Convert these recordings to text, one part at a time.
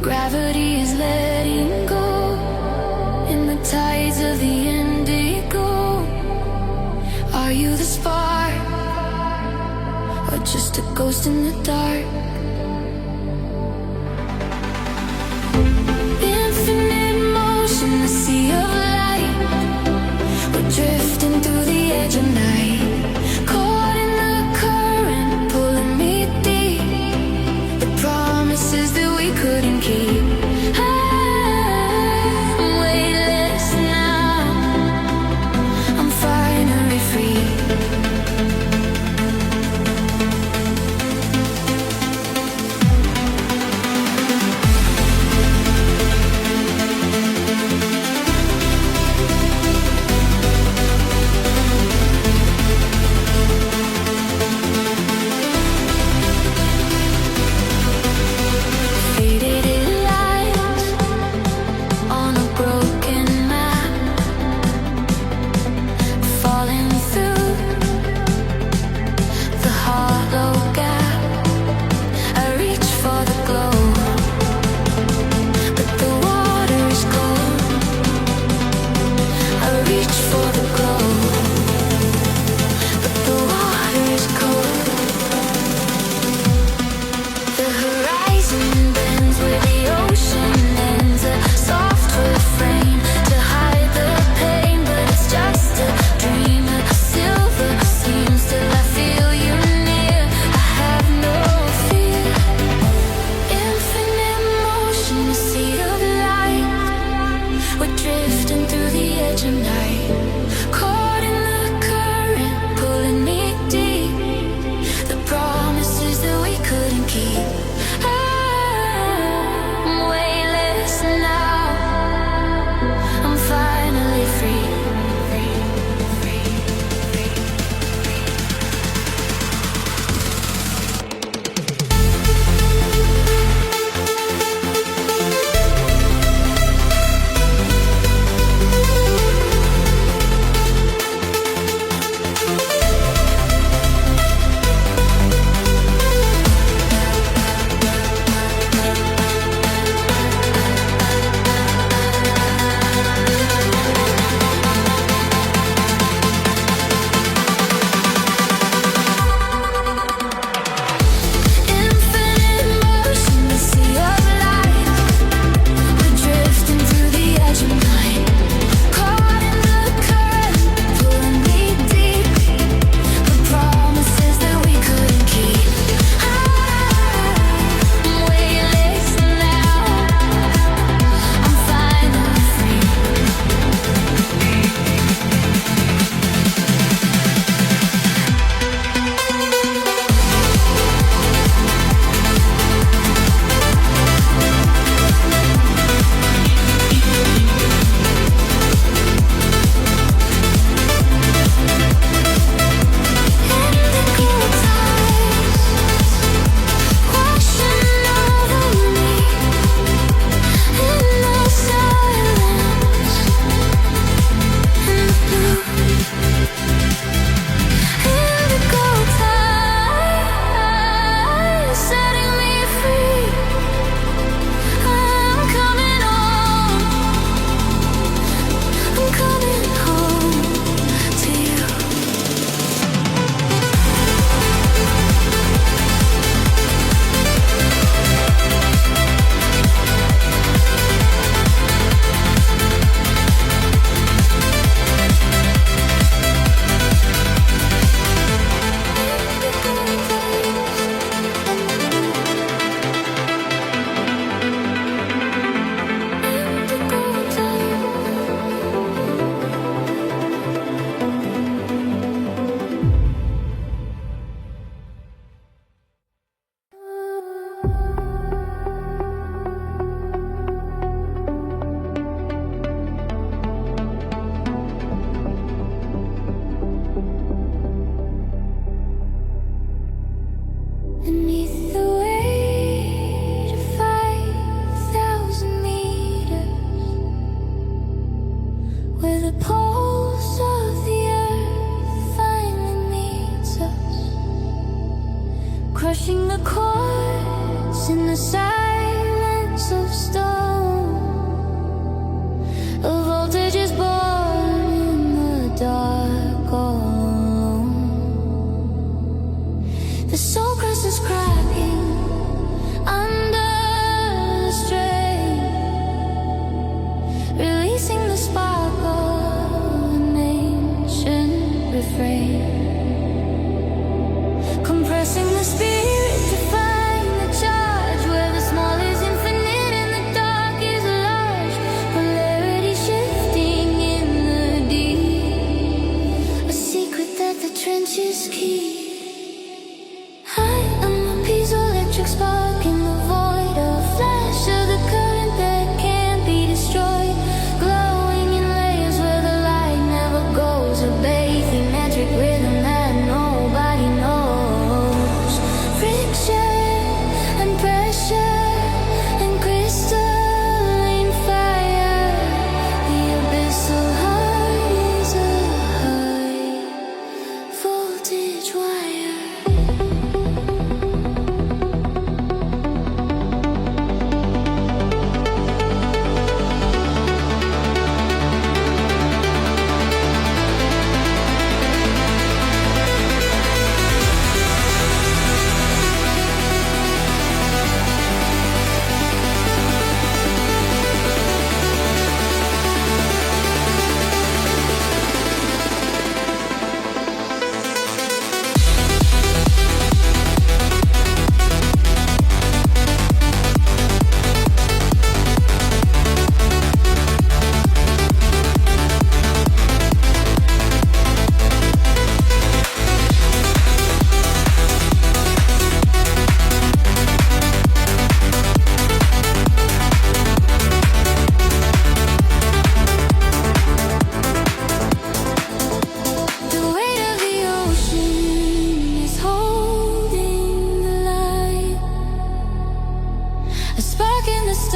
Gravity is letting go in the tides of the indigo. Are you the spark or just a ghost in the dark? Infinite motion, the sea of light. We're drifting through the edge of night, caught in the current, pulling me deep. The promises that we couldn't keep. I'm weightless now, I'm finally free.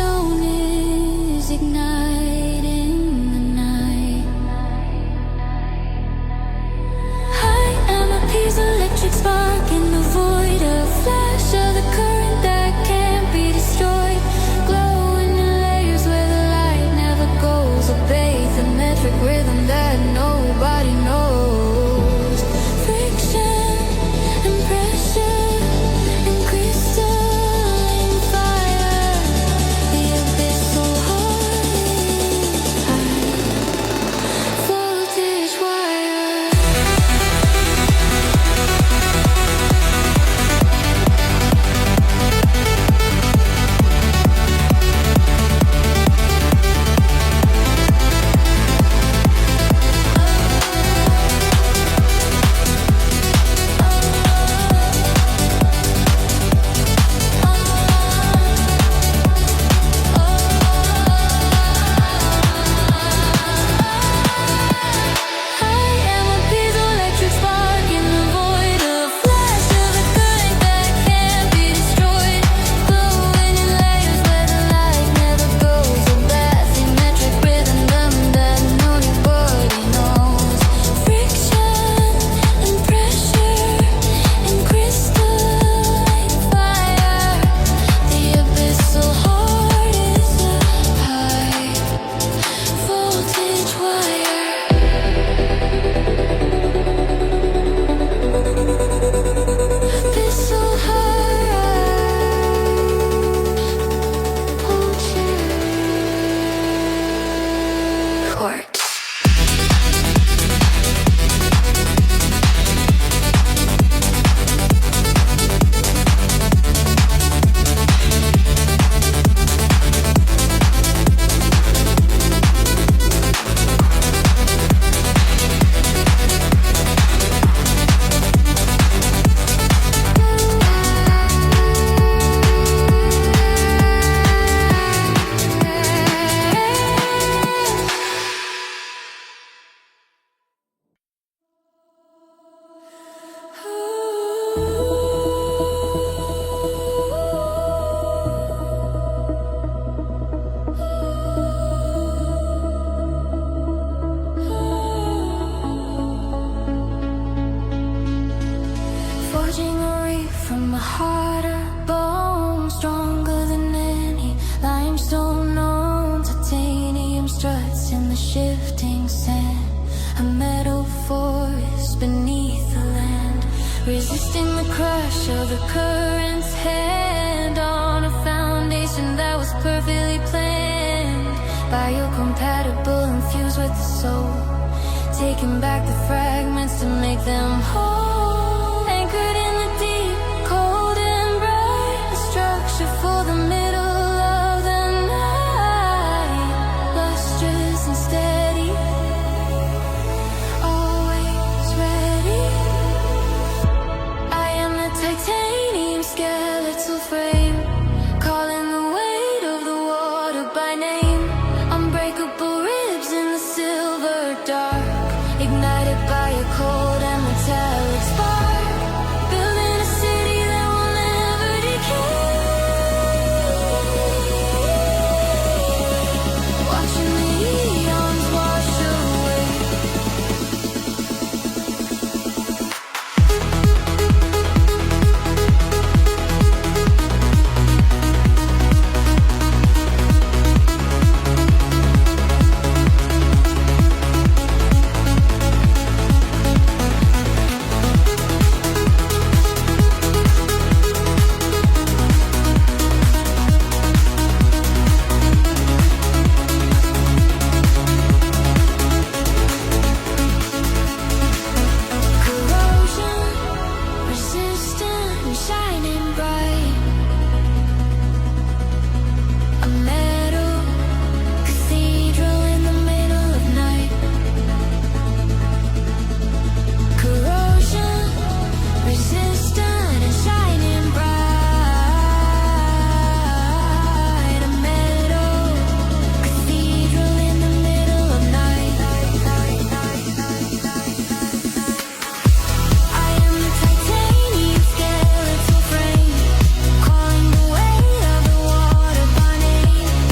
stone is igniting the night. I am a piece of electric spark in the void, a flash of the current that can't be destroyed. Glowing in layers where the light never goes. Obey the metric rhythm that nobody knows. Friction and pressure and crystalline fire. The abyssal heart is high voltage wire. Forging a reef from a harder bone, stronger than any limestone known. Titanium struts in the shifting sand, a metal forest beneath the land, resisting the crush of the current's hand on a foundation that was perfectly planned. Biocompatible, infused with the soul, taking back the fragments to make them whole. Anchored in the deep, cold and bright, a structure for the middle of the night. Lustrous and steady, always ready. I am the titanium skeletal frame, calling the weight of the water by name. Unbreakable ribs in the silver dark, ignited by a cold and metallic spark. Building a city that will never decay. Watching the eons wash away. Corrosion, resistant and shining bright. A metal cathedral in the middle of night. Corrosion, resistant and shining bright. A metal cathedral in the middle of night. I am the titanium skeletal frame, calling the weight of the water by name.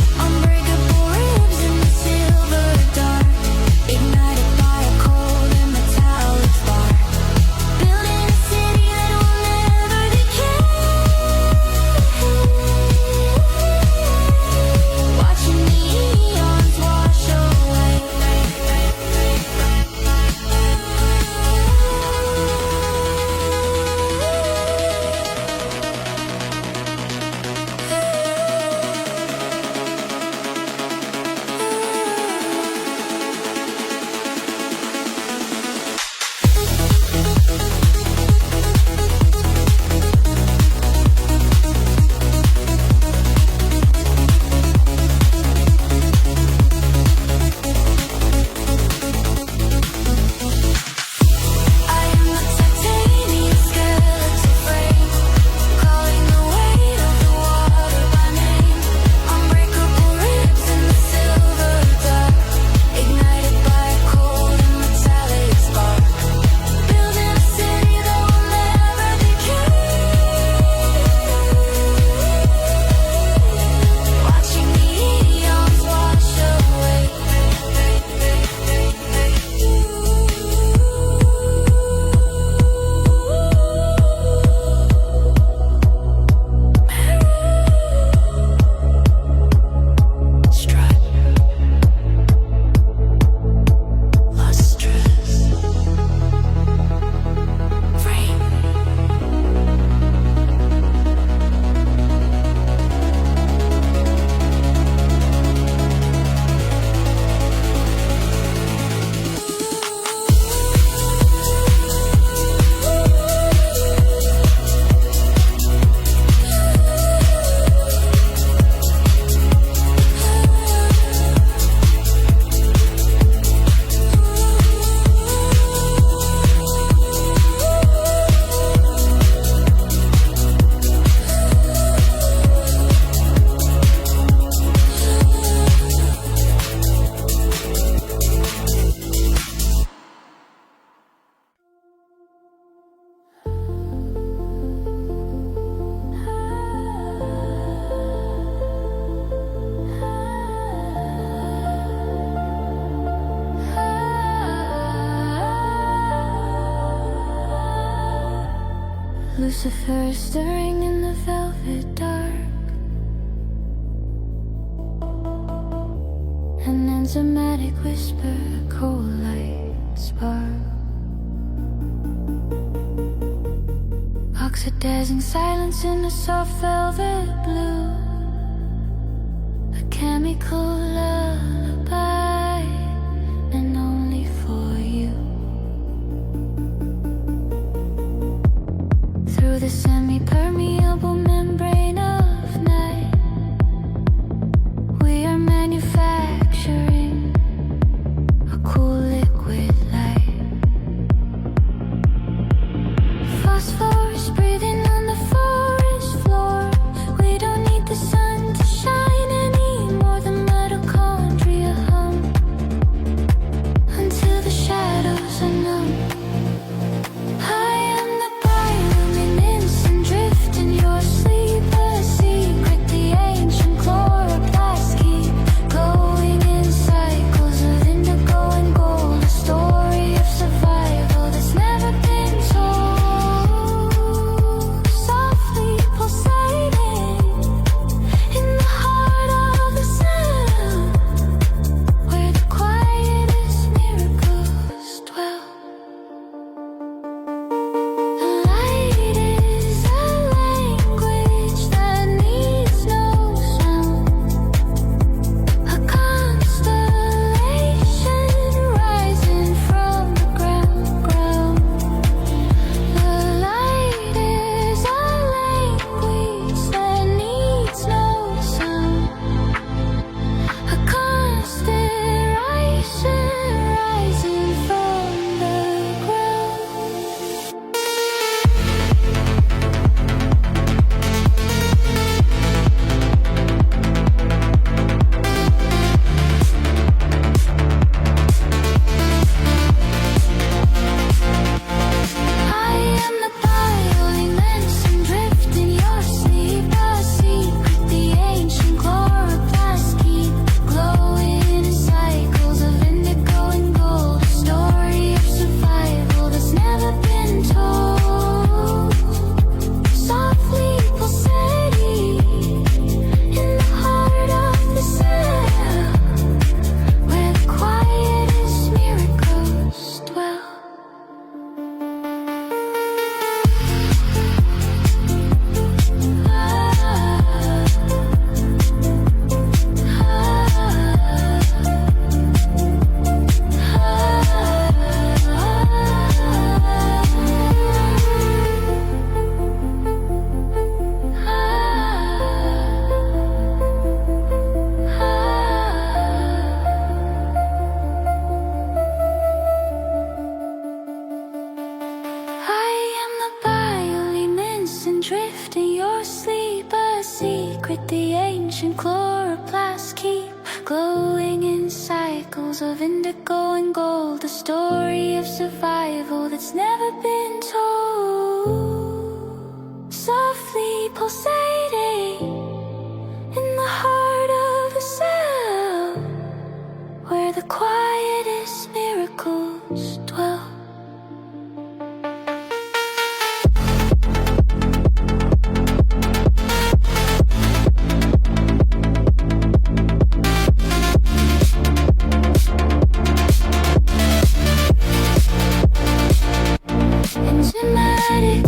Lucifer stirring in the velvet dark. An enzymatic whisper, cold light spark. Oxidizing silence in a soft velvet blue. A chemical lullaby, and only for you. Through the semi-permeable membrane of night, we are manufacturing a cool liquid light. Phosphorus breathing on the forest floor. We don't need the sun to shine anymore. The mitochondria hum until the shadows are numb. I am the bioluminescent drift in your sleep, a secret the ancient chloroplasts keep glowing in cycles of indigo and gold, a story of survival that's never been told. Softly pulsating in the heart of the sound, where the quietest miracles dwell. The light is a language that needs no sound, a constellation rising from the ground. The light is a language that needs no sound, a constellation rising from the ground. I am the bioluminescent drift in your sleep, a secret the ancient chloroplasts keep glowing in cycles of indigo and gold, a story of survival that's never been told. Softly pulsating in the heart of the sound, where the quietest miracles dwell. I am the bioluminescent drift in your sleep, a secret the ancient chloroplasts keep glowing in cycles of indigo and gold, a story of survival that's never been told. Softly pulsating in the heart of the sound, where the quietest miracles dwell. Enzymatic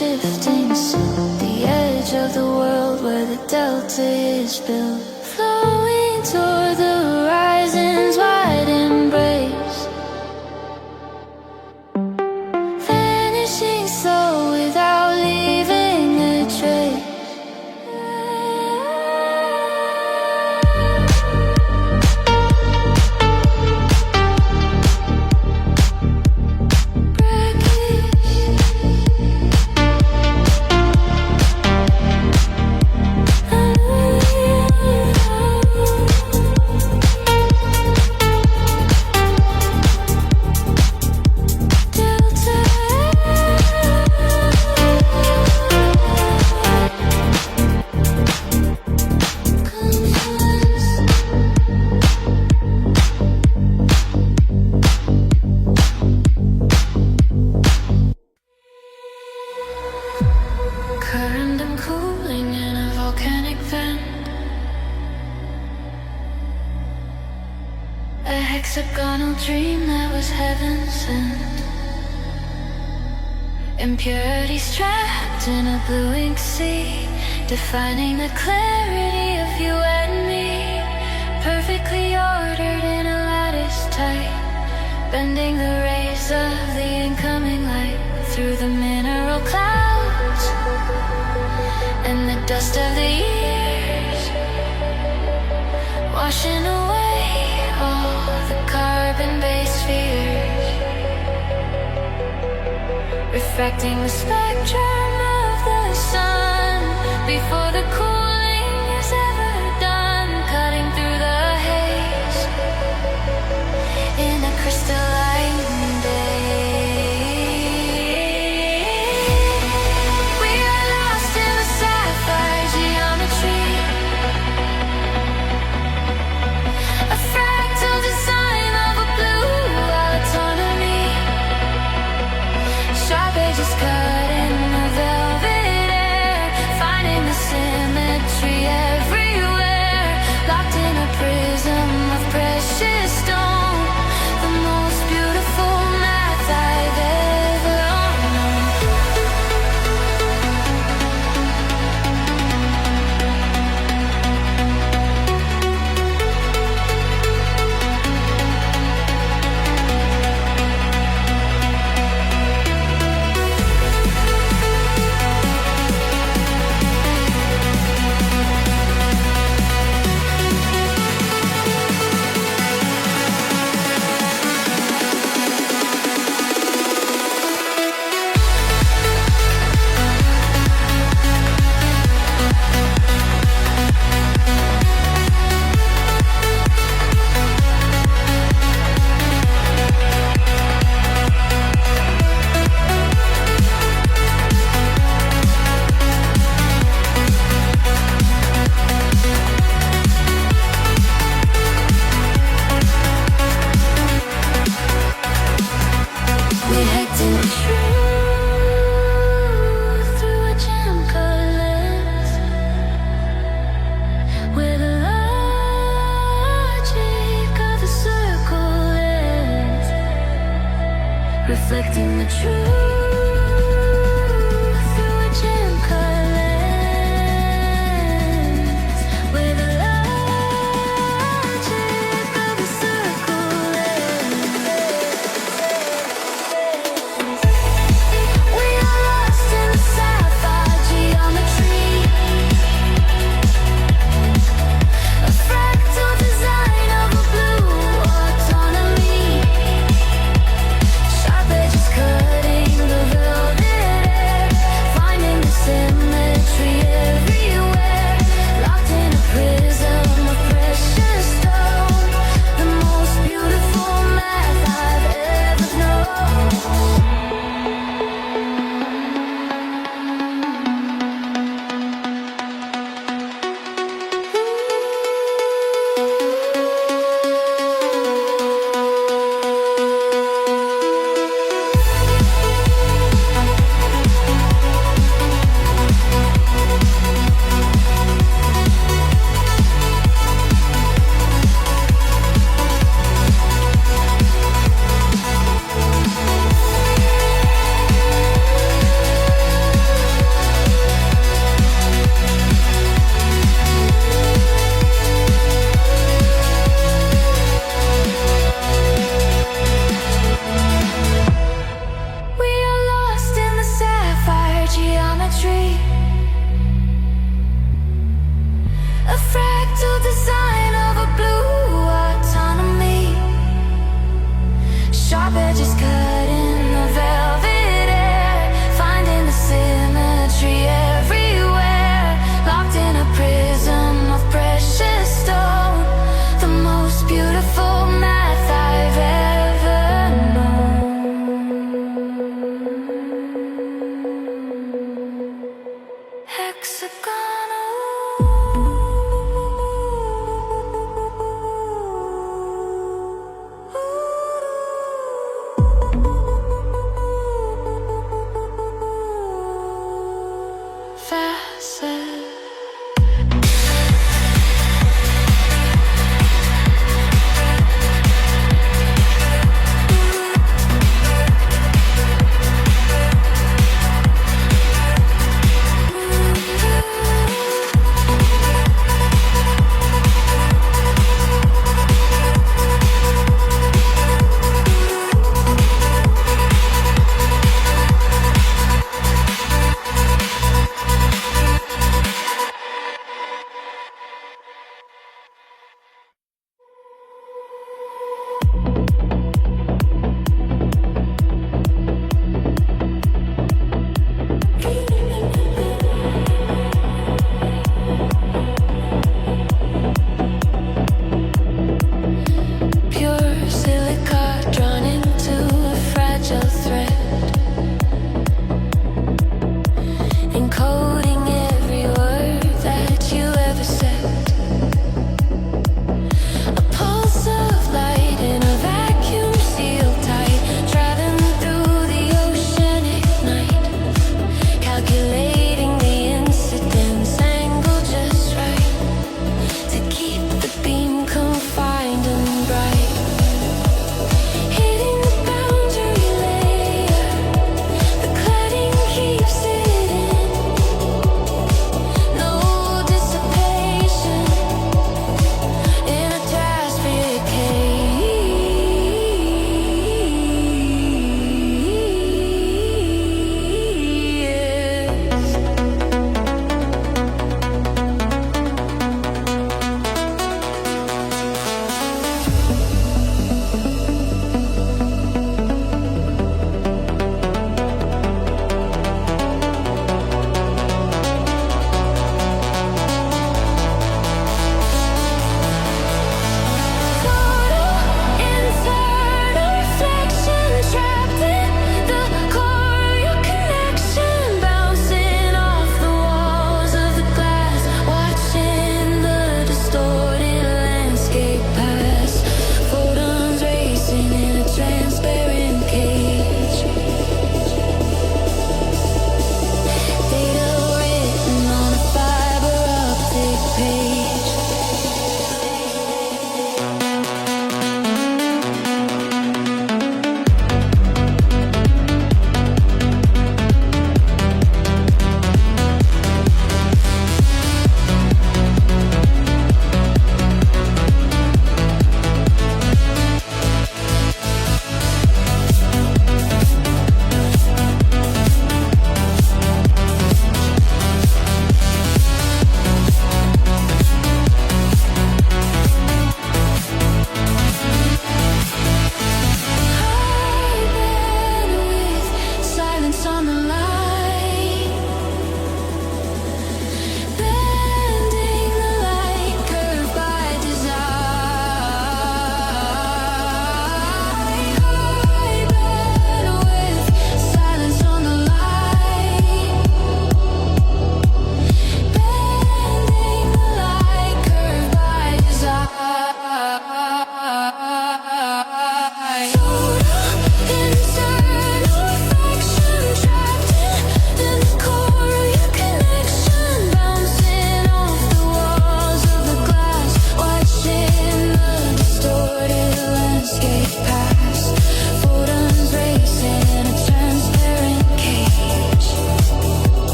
shifting soon. The edge of the world where the delta is built, flowing toward the horizon's wide embrace, vanishing slow without leaving a trace. Current and cooling in a volcanic vent, a hexagonal dream that was heaven sent. Impurities trapped in a blue ink sea, defining the clarity of you and me. Perfectly ordered in a lattice tight, bending the rays of the incoming light through the mineral clouds and the dust of the years, washing away all the carbon-based fears, refracting the spectrum of the sun before the cooling is ever done, cutting through the haze in a crystalline day. We are lost in the sapphire geometry, a fractal design of a blue autonomy, sharp edges cut in the velvet air, finding the symmetry everywhere, locked in a prism of precious stone, the most beautiful math I've ever known. We hacked in truth through a jam-cut lens, where the logic of the circle ends, reflecting the truth through a jam-cut lens, where the logic of the circle ends. We are lost in the sapphire geometry, a fractal design of a blue autonomy, sharp edges cutting the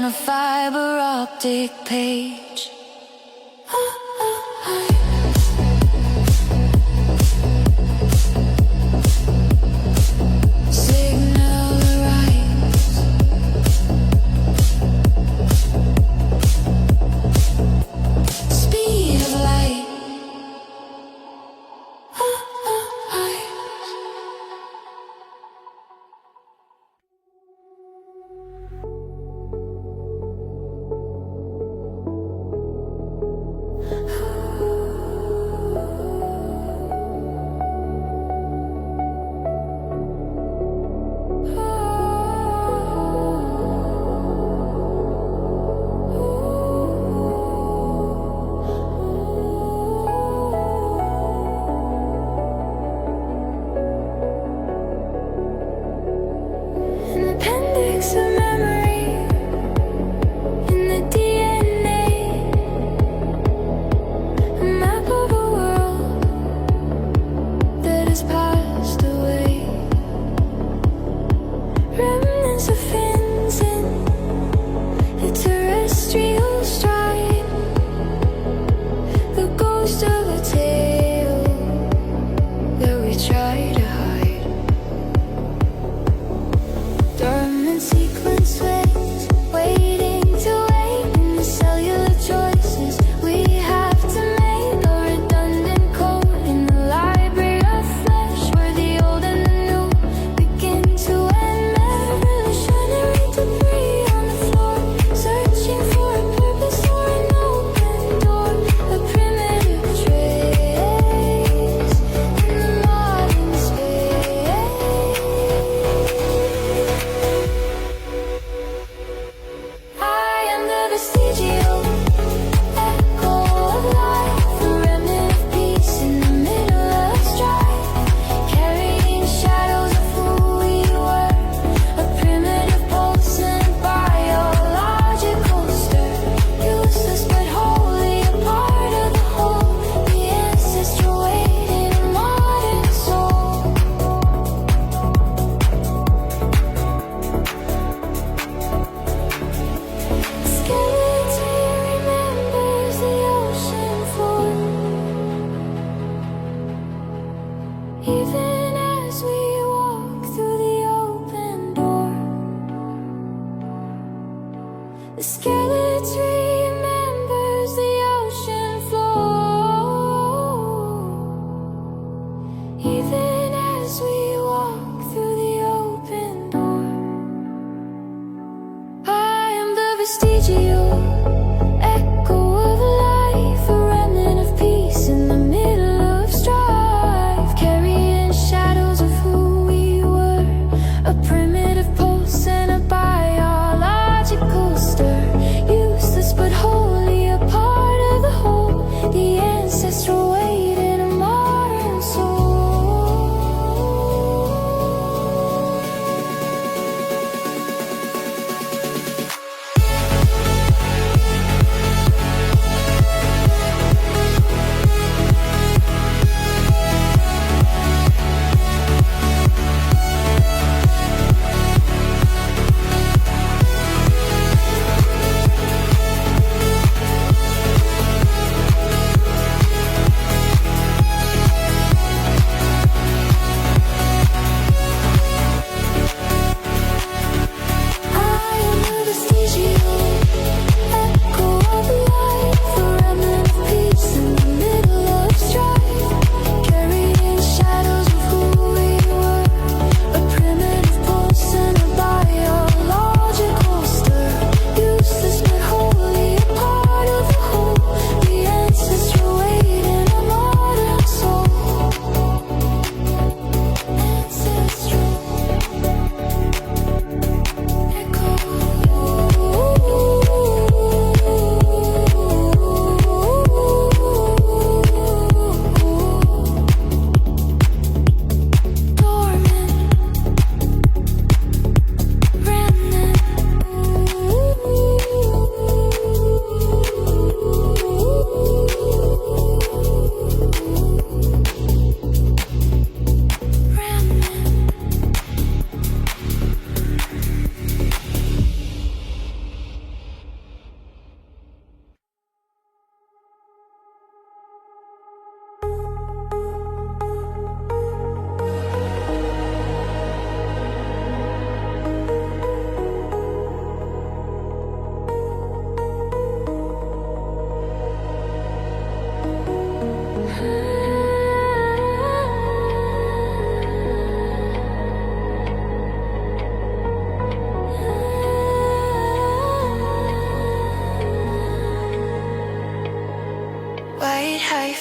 a fiber optic page. Signal rise. Speed of light.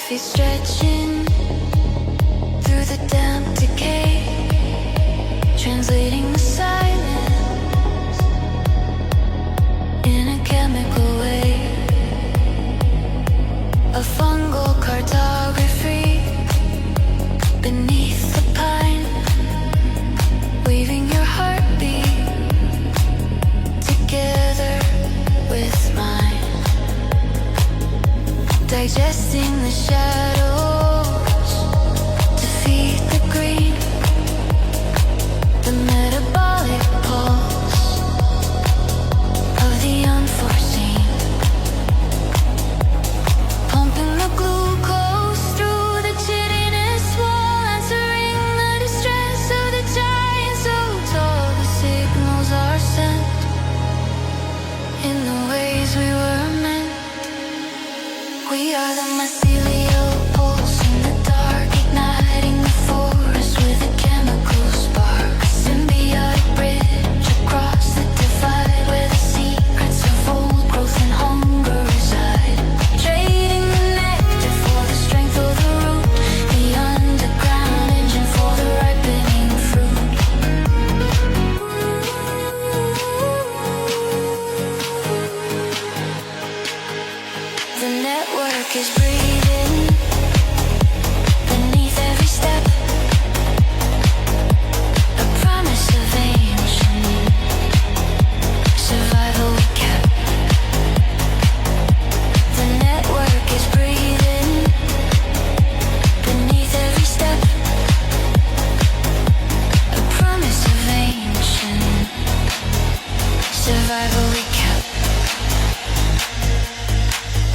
feet stretching through the damp decay, translating the silence in a chemical way. A fungal cartography beneath the pine, weaving your heartbeat together with mine, digesting the shadows to feed the green, the metabolic pulse of the unforeseen, pumping the glucose through the chittiness wall, answering the distress of the giant so tall. The signals are sent in the ways we were meant. We are the mycelial pulse in the dark, igniting the forest with a chemical spark. A symbiotic bridge across the divide, where the secrets of old growth and hunger reside. Trading the nectar for the strength of the root, the underground engine for the ripening fruit. The network is breathing beneath every step, a promise of ancient survival we kept. The network is breathing beneath every step, a promise of ancient survival we kept.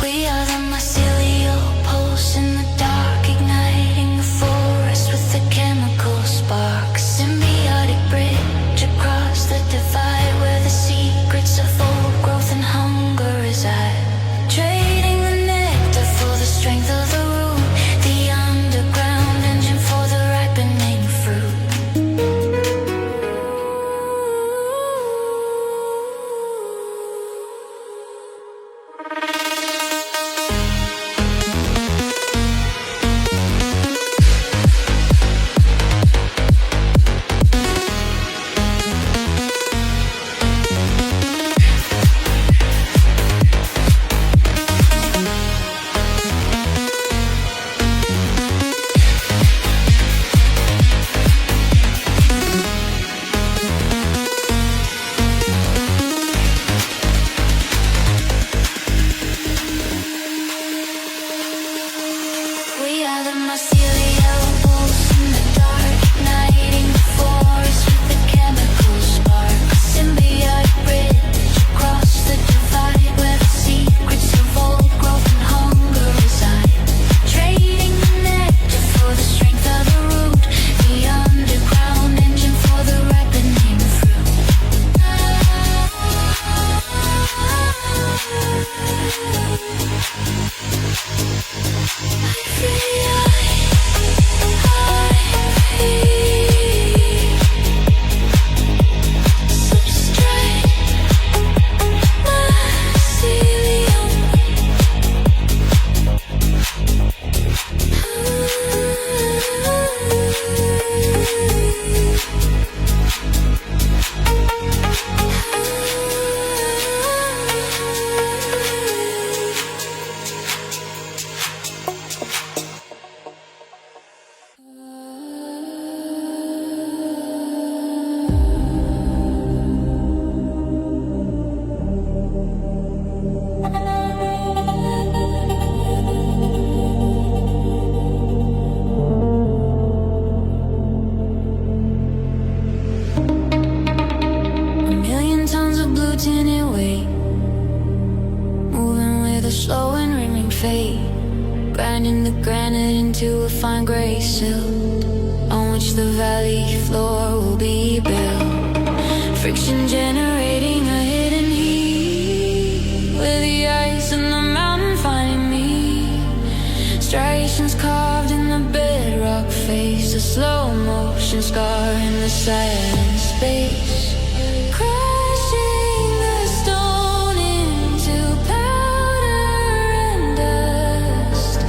We are the mycelial pulse in the dark, igniting the forest with a chemical spark. A symbiotic bridge across the divide, where the secrets of old growth and hunger reside. Trading the nectar for the strength of the root, the underground engine for the ripening fruit. We are the mycelial pulse in the dark, igniting the forest with a chemical spark. A symbiotic bridge across the divide, where the secrets of old growth and hunger reside. Trading the nectar for the strength of the root, the underground engine for the ripening fruit. A million tons of blue tinted weight, moving with a slow and ringing fate, grinding the granite into a fine gray silt, on which the valley floor will be built. Friction generating a hidden heat, with the ice and the mountain finding me. Striations carved in the bedrock face, a slow motion scar in the silent space. Crushing the stone into powder and dust.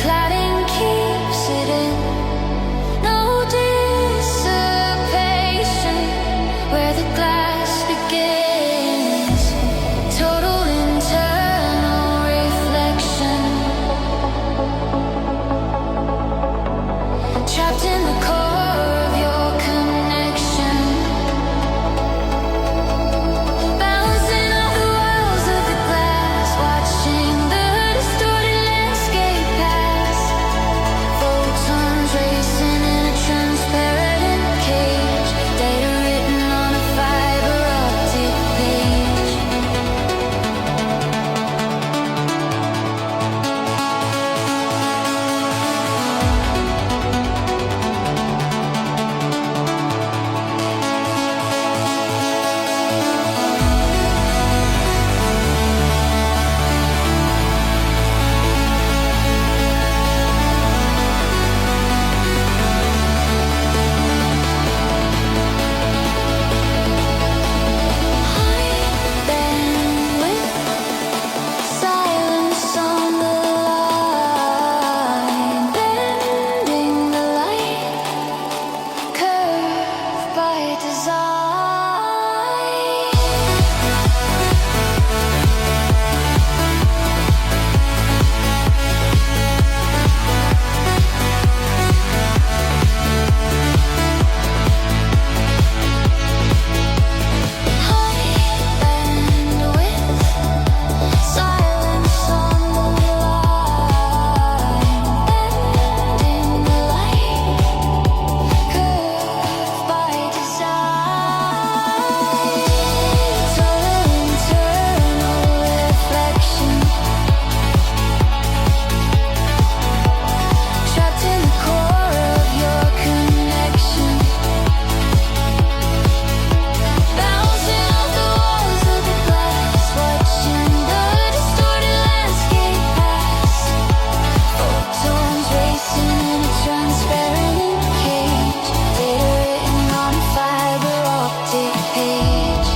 cladding keeps it in. No dissipation where the glass begins. Total internal reflection. Trapped in the core of your connection. Bouncing off the walls of the glass, watching the distorted landscape pass. Photons racing in a transparent cage. Data written on a fiber optic page. Silence on the line, bending the light, curved by design. High bandwidth, silence on the line, bending the light, curved by design. Total internal reflection. Trapped in the core of your connection. Bouncing off the walls of the glass, watching the distorted landscape pass. Photons racing in a transparent cage. Data written on a fiber optic page.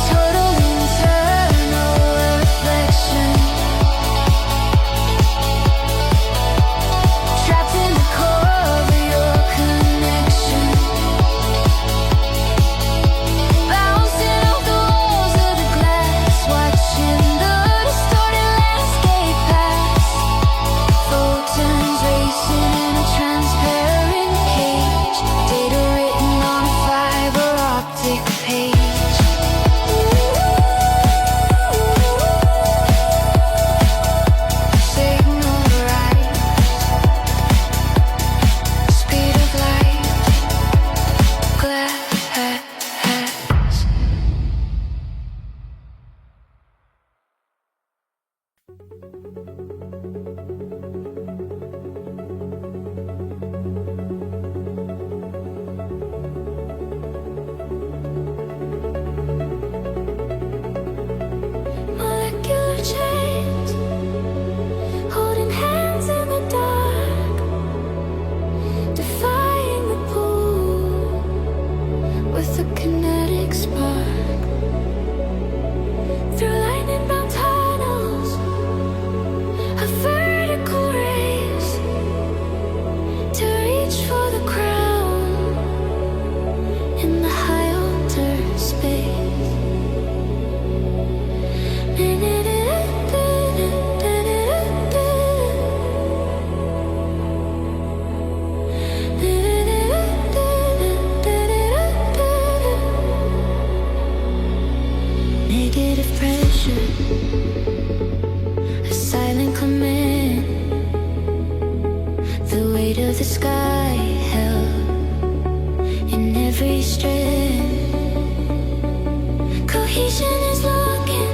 Total internal reflection. Trapped in the core of your connection. Bouncing off the walls of the glass, watching the distorted landscape pass. Photons racing in a transparent cage. Data written on a fiber optic page. Signal rise, speed of light, glass. Molecular chains, holding hands in the dark, defying the pull with a kinetic spark. Through lightning-bound tunnels, a vertical race to reach for the crown in the high altar space. Negative pressure, a silent command. The weight of the sky held in every strand. Cohesion is locking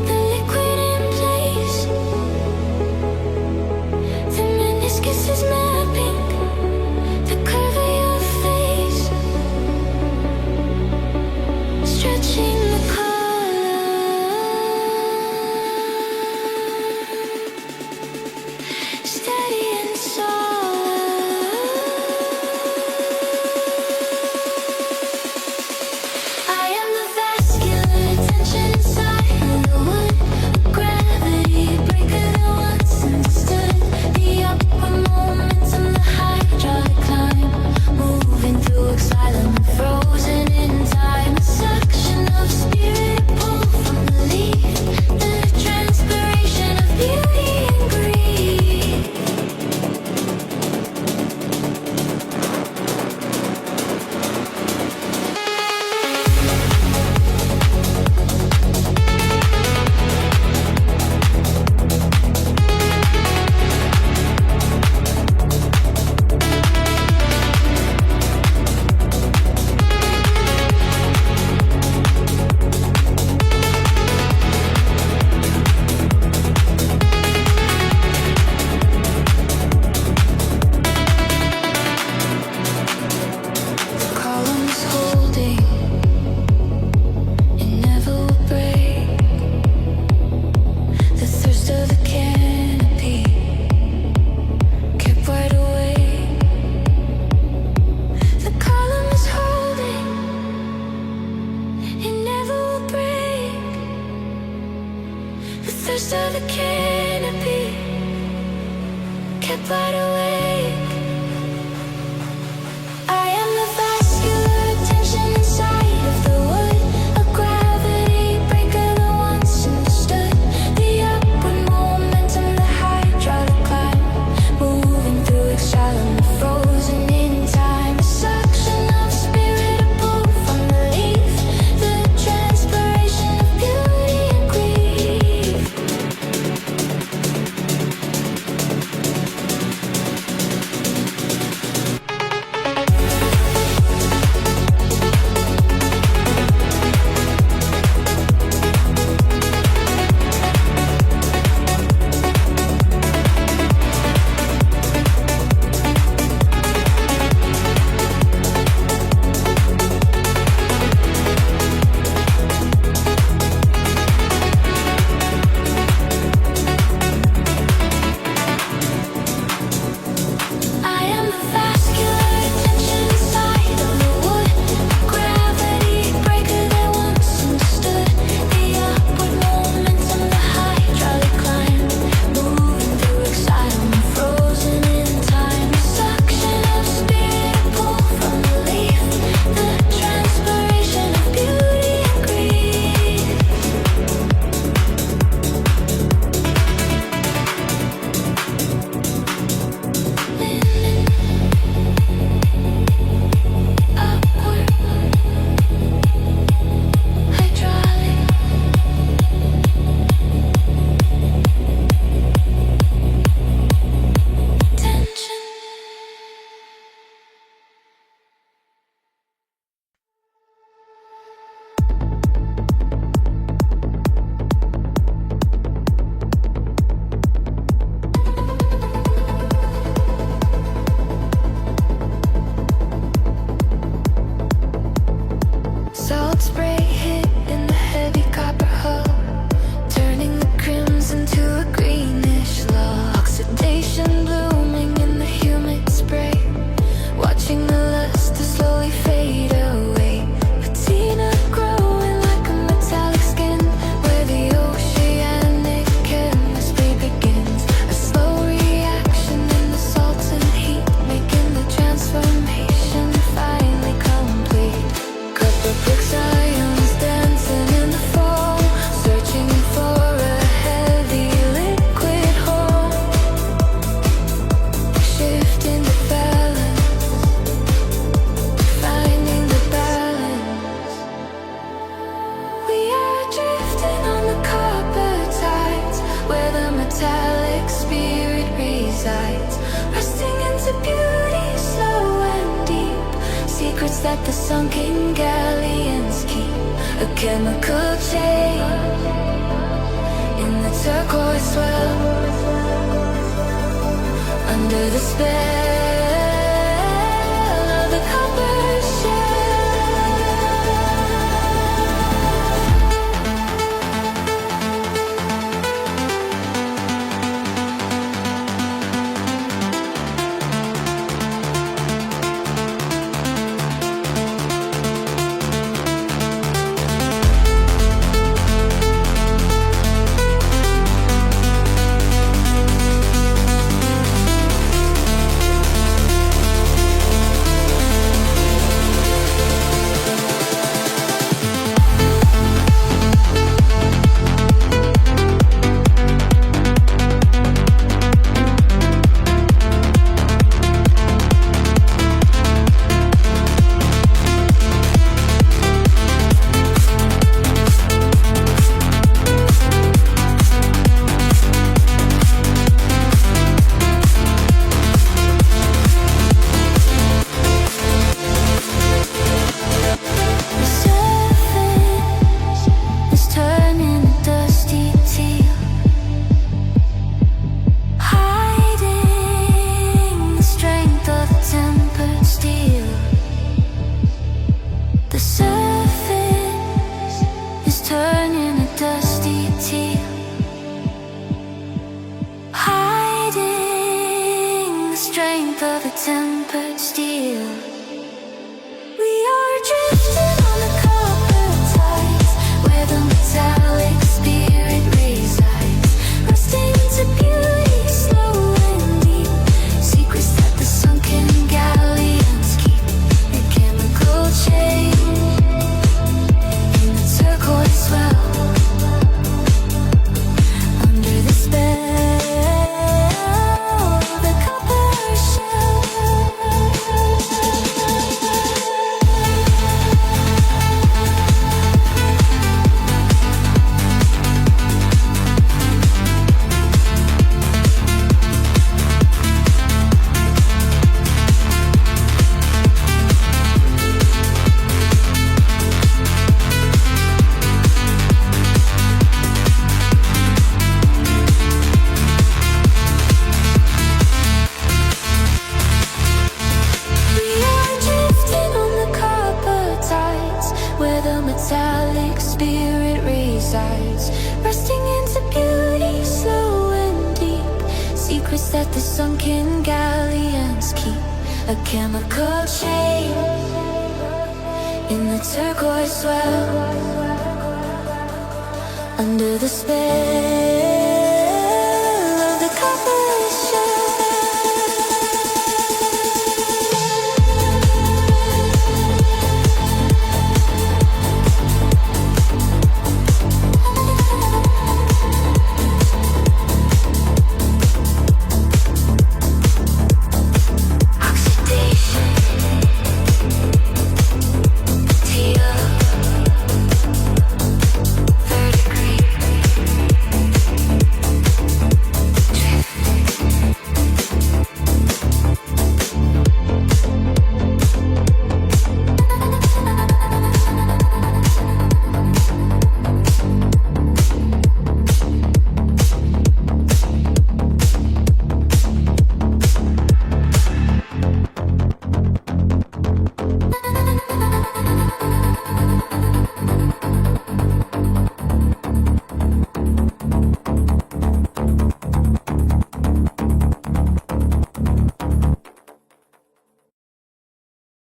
the liquid in place. The meniscus kept wide awake. I am the vascular tension inside of the wood, a gravity breaker that once understood the upward momentum, the hydraulic climb, moving through exile and frozen in time. A suction of spirit, a pull from the leaf, the transpiration of beauty and grief. I am the vascular tension inside of the wood, a gravity breaker that once understood the upward momentum, the hydraulic climb, moving through exile and frozen in time. A suction of spirit, a pull from the leaf, the transpiration of beauty and grief. Upward, hydraulic. Tension. Salt spray hit in the heavy copper hull, turning the crimson to a greenish lull. Oxidation blooming in the humid spray, watching the luster slowly fade away. Patina growing like a metallic skin, where the oceanic chemistry begins. A slow reaction in the salt and heat, making the transformation finally complete. Copper bricks, ions dancing in the foam, searching for a heavy liquid hole. Shifting the balance, finding the balance. We are drifting on the copper tides, where the metallic spirit resides, rusting into beauty, slow and deep. Secrets that the sunken galleons keep. A chemical change in the turquoise well, under the spell of the copper shell. sides, resting into beauty, slow and deep. Secrets that the sunken galleons keep. A chemical chain in the turquoise well, under the spell